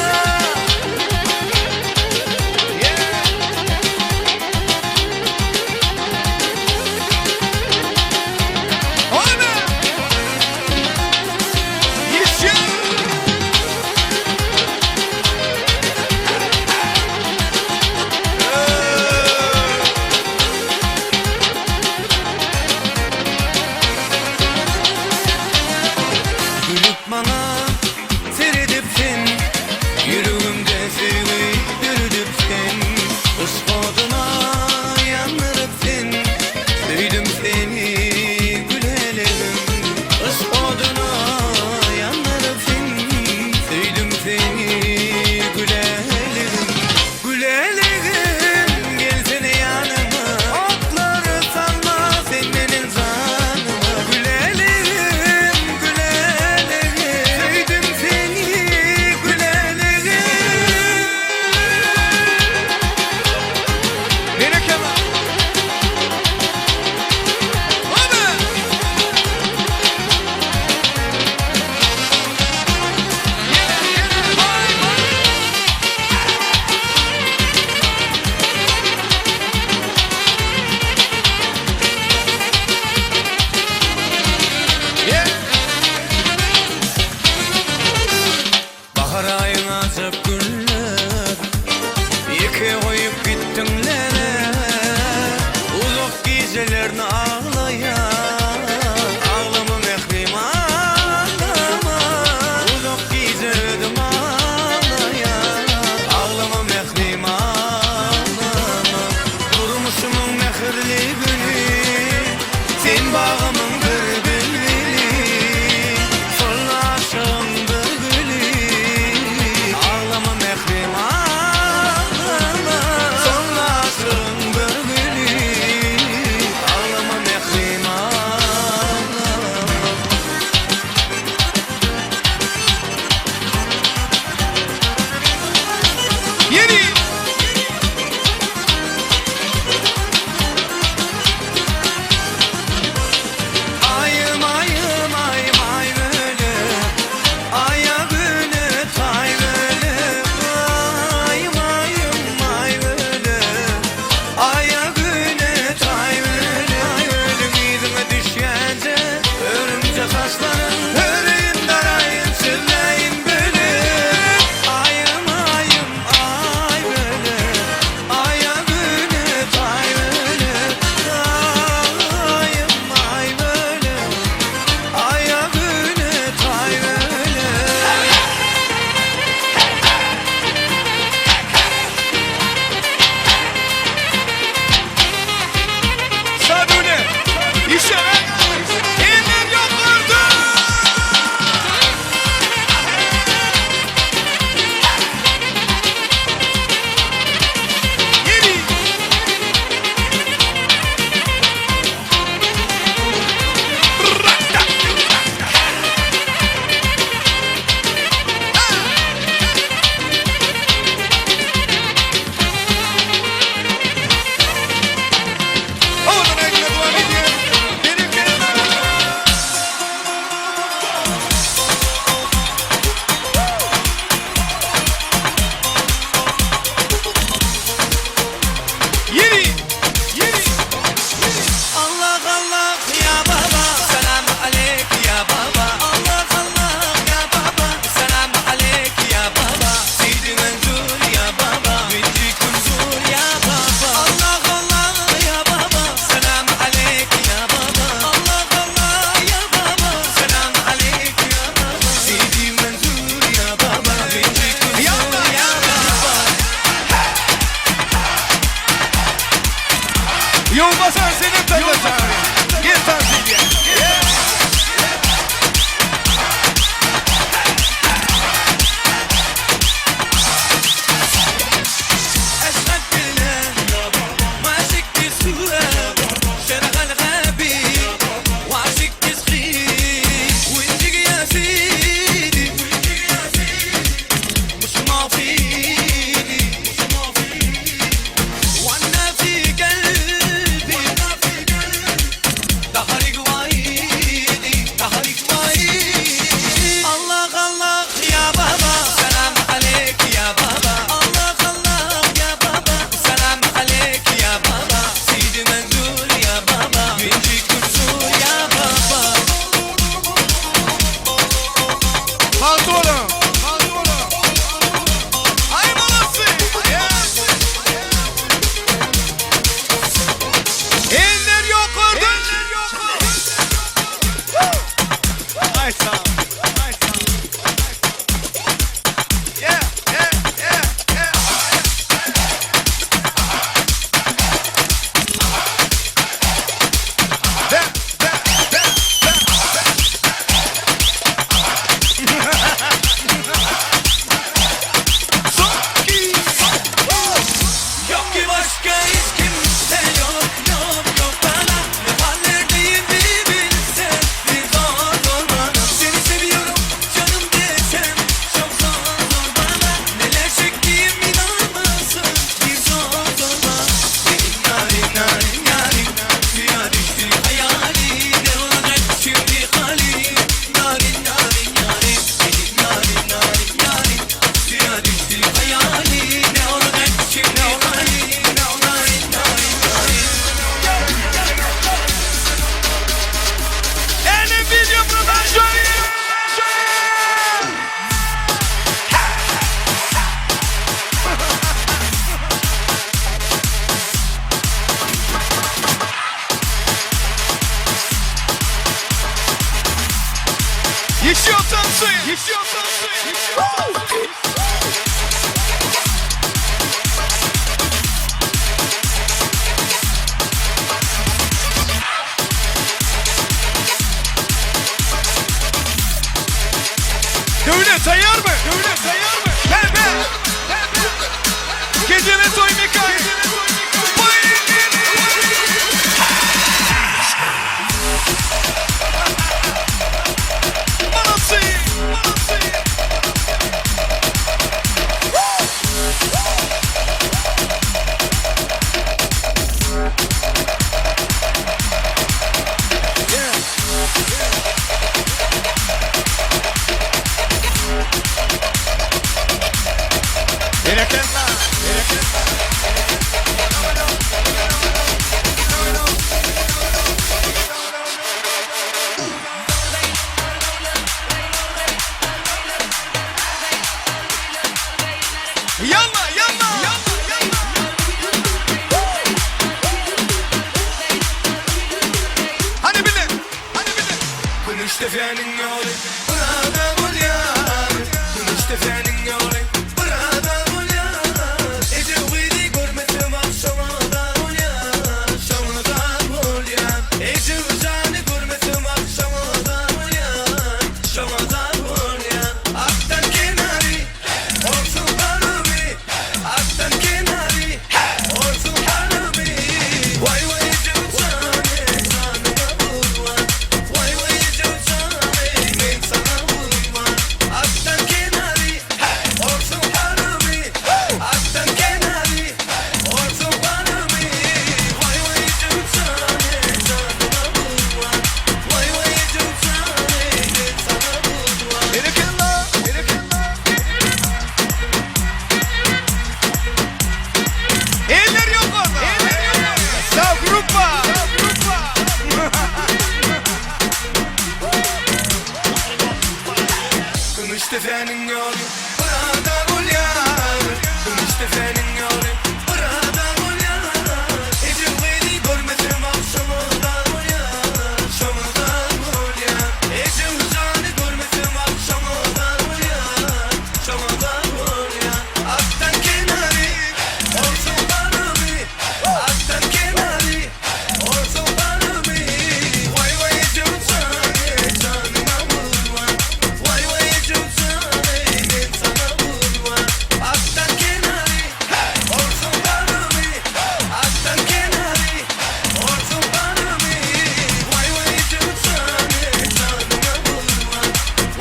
Gülüp bana seyredipsin, yüreğimde sevgi yürüdüpsin. Ispadına yanırıpsin, sevdim seni gülelerim. Ispadına yanırıpsin, sevdim seni gülelerim. Gülelerim gelsene yanıma, otları salma senin zanıma. Gülelerim, sevdim seni gülelerim. Bereke var. Bahar ayına azıp güller, yeke koyup gittinlere. Uzak gecelerini ağlayan, ağlama mehrim ağlama. Uzak gecelerim ağlayan, ağlama mehrim ağlama. Durmuşumun mehirli günü, sen bağımın bir bülbülü. Sol aşığım bir gülü, ağlama Yalla yalla. Hadi bilin. Hadi bilin. Kunuş tefenin yolu burada bul yar. Kunuş tefenin yolu burada bul yar. Ece uydu görmedim akşamada bul yar. Şamada bul yar. Ece uzanı görmedim akşamada bul yar. Şamada bul yar. Aktan kenarı olsun hanımı. Aktan kenarı olsun hanımı. Vay vay Ece uzanı canıma vurma. Vay vay Ece uzanı ben sana vurma. Aktan kenarı olsun hanımı. Aktan kenarı olsun hanımı. Vay vay Ece uzanı canıma vurma. Vay vay Ece uzanı ben sana vurma. Berekella. Eller yok orada. Sağ grupa. Kunuş tefenin yolu burada bul yar. Kunuş tefenin yolu burada bul yar. Ece uydu görmedim akşamada bul yar. Şamada bul yar. Ece uzanı görmedim akşamada bul yar. Şamada bul yar. Aktan kenarı olsun hanımı. Aktan kenarı olsun hanımı. Vay vay Ece uzanı canıma vurma. Vay vay Ece uzanı ben sana vurma. Aktan kenarı olsun hanımı. Aktan kenarı olsun hanımı. Vay vay Ece uzanı canıma vurma.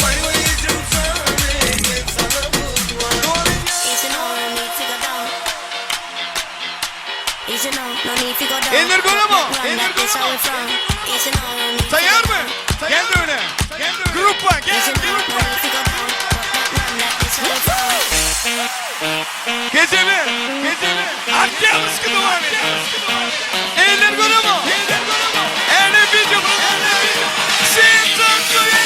Vay vay Ece uzanı ben sana vurma. Eller göre mi? Eller göre mi? Sayar mı? Gel de öne. Grupa gel. Grupa. Geceli. Akya mıskı duvarı. Eller göre mi? Eller video. Sen tanrı.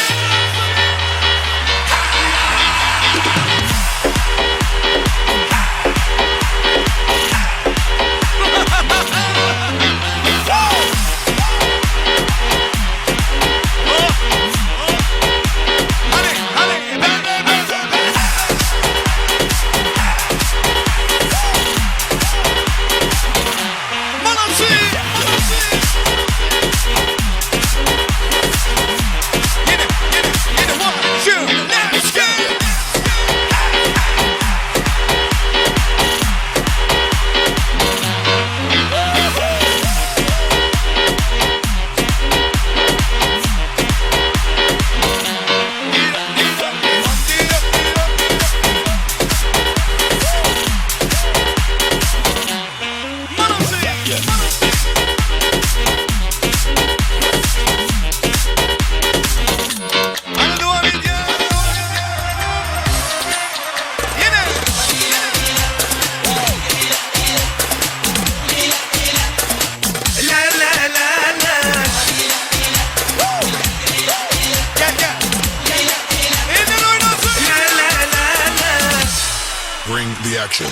Bring the action.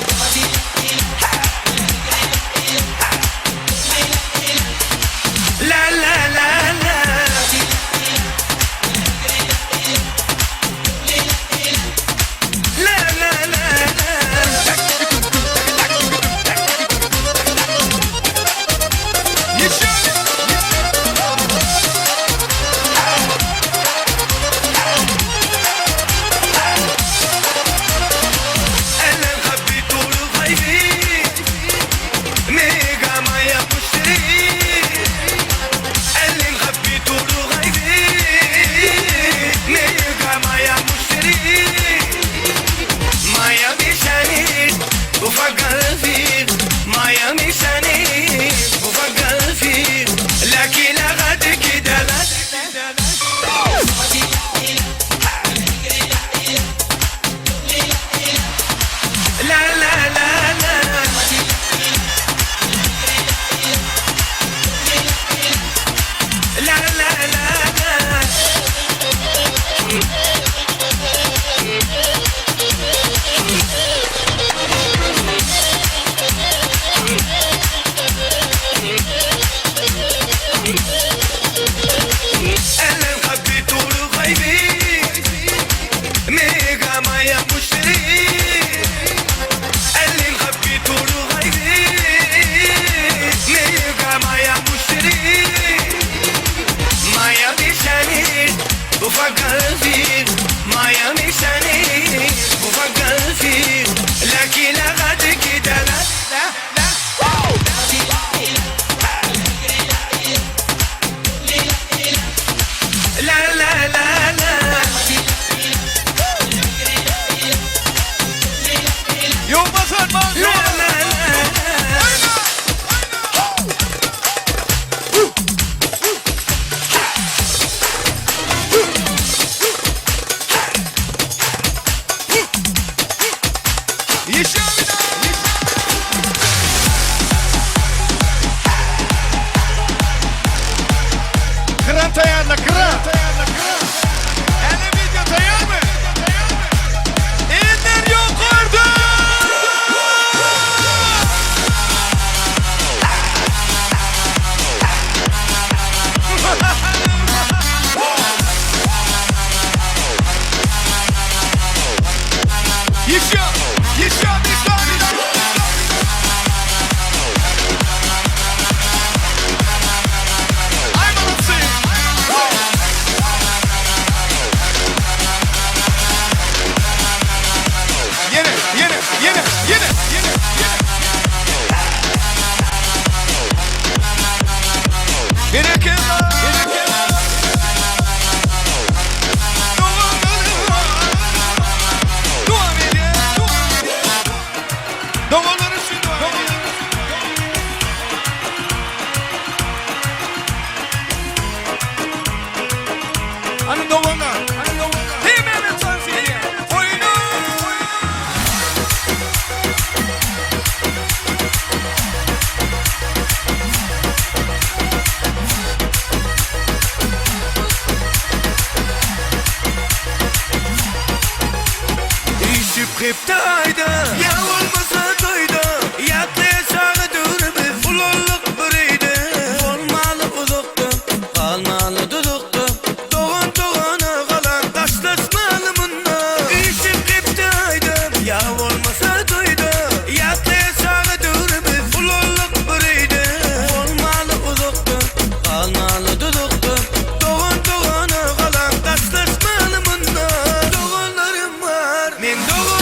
La la la la. La la la la. Eller habbi tolu gaybi. Mega Yolmasın manzara. Kıran tayarla kıran. Elle video tayar mı? Eller yukarıda. Yaşa, yaşa bir saniye. I'm gonna sing. Yine. Kıptayda ya olmasa toyda yatlaya sağı durbi fulluk biriydi olmalı uzakta kalmalı dudukta doğan doğana kalan taşlaşmalı bunna işim kıptayda ya olmasa toyda yatlaya sağı durbi fulluk biriydi olmalı uzakta kalmalı dudukta doğan doğana kalan taşlaşmalı bunna doğanlarım var men doğan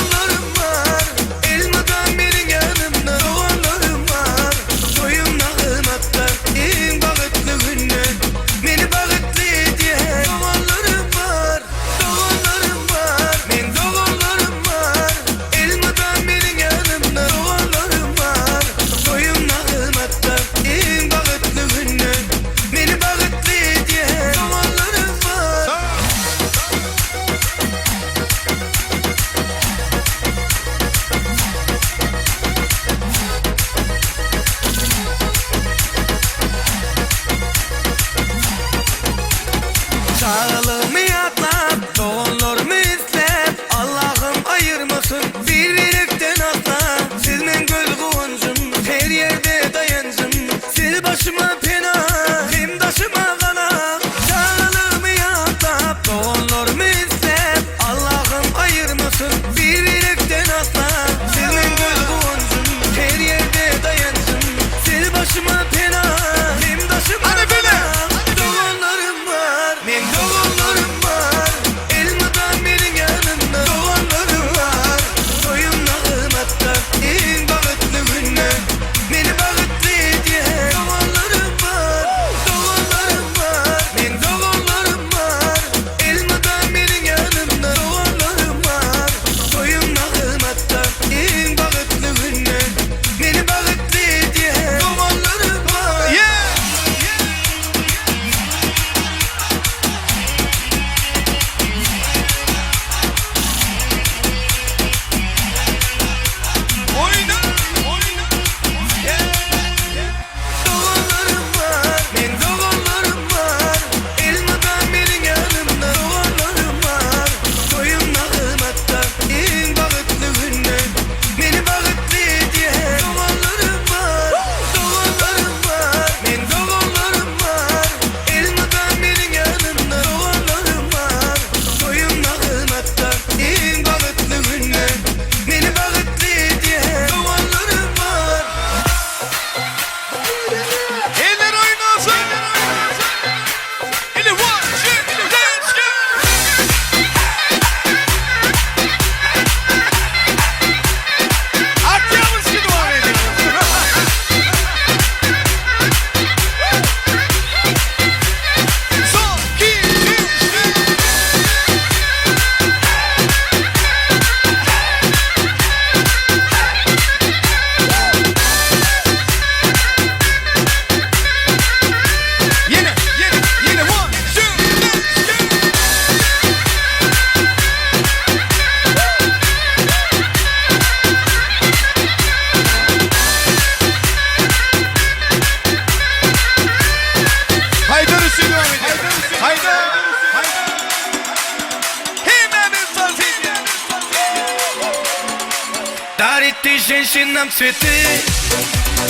Дарит ты женщинам цветы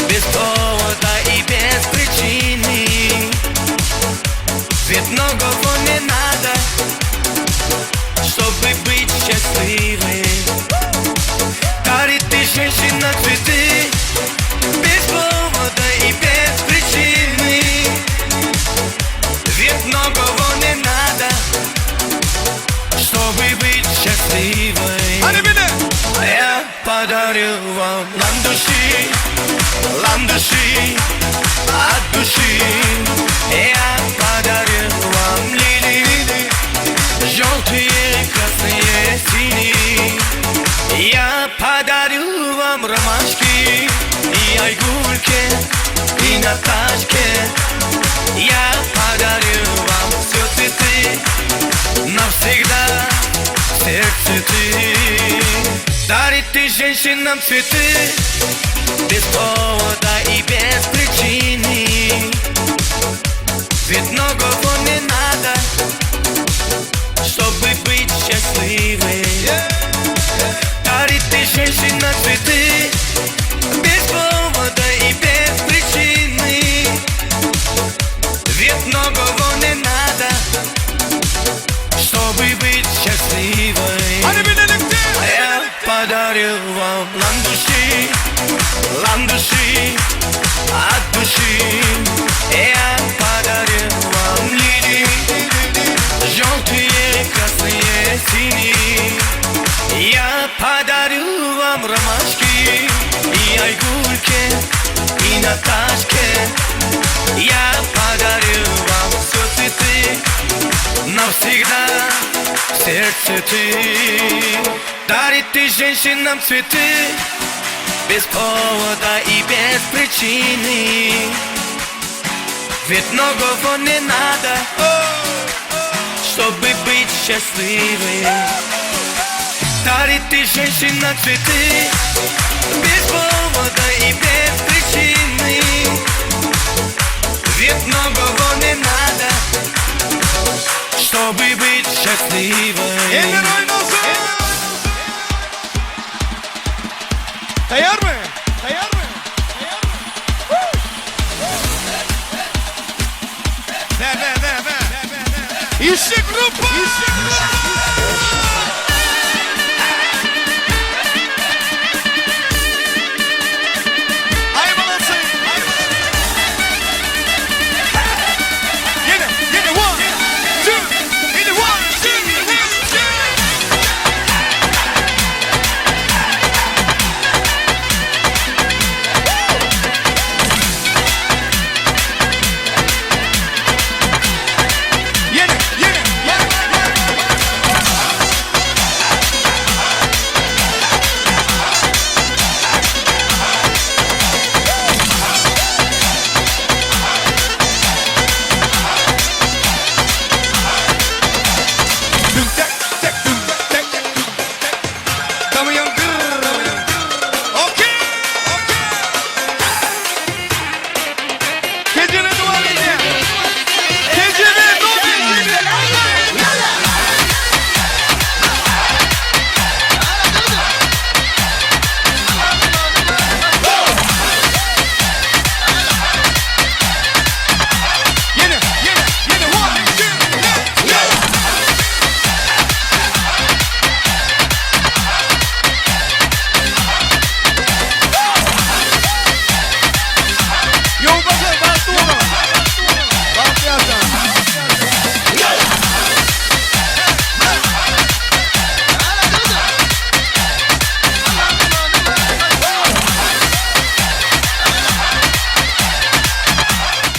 без повода и без причины. Ведь многого не надо, чтобы быть счастливой. Дарит ты женщинам цветы без повода и без причины. Ведь многого не надо, чтобы быть счастливой. Я подарю вам ландыши от души. Я подарю вам лилии, желтые, красные, синие. Я подарю вам ромашки и айгульки, и Наташке. Я подарю вам все цветы, навсегда всех цветы. Дарит ты женщинам цветы без повода и без причины. Ведь многого не надо, чтобы быть счастливой. Дарит ты женщинам цветы без повода и без причины. Ведь многого не надо, чтобы быть счастливой. Я подарю вам ландыши от души. Я подарю вам лилии, желтые, красные, синие. Я подарю вам ромашки и айгульки, и Наташке. Я подарю вам все цветы, навсегда всех цветы. Дарит ты женщинам цветы без повода и без причины. Ведь многого не надо, чтобы быть счастливой. Дарит ты женщинам цветы без повода и без причины. Ведь многого не надо, чтобы быть счастливой. Tayar mı? Tayar mı? Ver. İşte grupa!